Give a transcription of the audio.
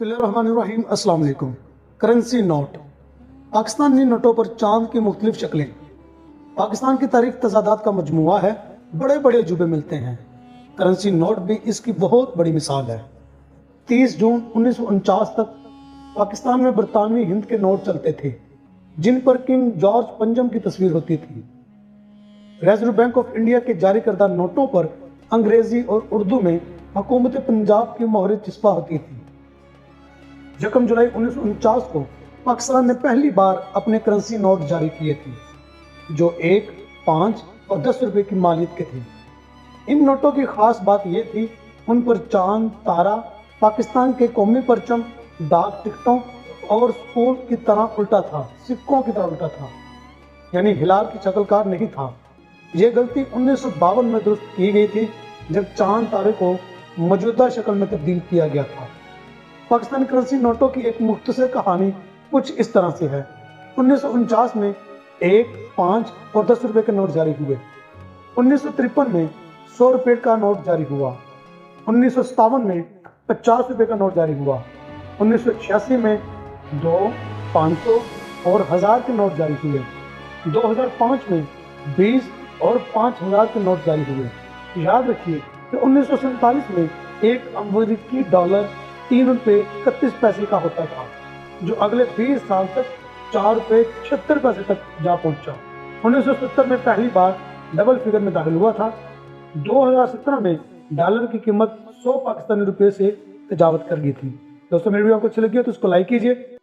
बिस्मिल्लाहिर्रहमानिर्रहीम। अस्सलाम वालेकुम। Currency note. पाकिस्तानी नोटों पर चांद की मुख्तलिफ शक्लें। पाकिस्तान की तारीख तजादात का मजमुआ है। बड़े बड़े अजूबे मिलते हैं। करंसी नोट भी इसकी बहुत बड़ी मिसाल है। 30 जून 1949 तक पाकिस्तान में बरतानवी हिंद के नोट चलते थे, जिन पर किंग जॉर्ज पंजम की तस्वीर होती थी। रिजर्व बैंक ऑफ इंडिया के जारी करदा नोटों पर अंग्रेजी और उर्दू में हुकूमत पंजाब की मोहर चिस्पा होती थी। 1 जुलाई 1949 को पाकिस्तान ने पहली बार अपने करेंसी नोट जारी किए थे, जो 1, 5 और 10 रुपए की मालियत के थे। इन नोटों की खास बात यह थी, उन पर चांद, तारा, पाकिस्तान के कौमी परचम, डाक टिकटों और स्कूल की तरह उल्टा था, सिक्कों की तरह उल्टा था, यानी हिलाल की शक्लकार नहीं था। यह गलती 1952 में दुरुस्त की गई थी, जब चांद तारे को मौजूदा शक्ल में तब्दील किया गया था। पाकिस्तानी करेंसी नोटों की एक मुख्तसर कहानी कुछ इस तरह से है। 1949 में 1, 5 और 10 रुपए के नोट जारी हुए। 1953 में 100 रुपए का नोट जारी हुआ। 1957 में 50 रुपए का नोट जारी हुआ। 1986 में 2, 500 और 1000 के नोट जारी हुए। 2005 में 20 और 5000 के नोट जारी हुए। याद रखिए कि 1947 में एक अमेरिकी डॉलर 3 रुपए 31 पैसे का होता था, जो अगले 20 साल तक 4 रुपए 76 पैसे तक जा पहुंचा। 1970 में पहली बार डबल फिगर में दाखिल हुआ था। 2017 में डॉलर की कीमत 100 पाकिस्तानी रुपए से तजावत कर गई थी। दोस्तों, मेरी वीडियो आपको अच्छी लगी हो तो उसको लाइक कीजिए।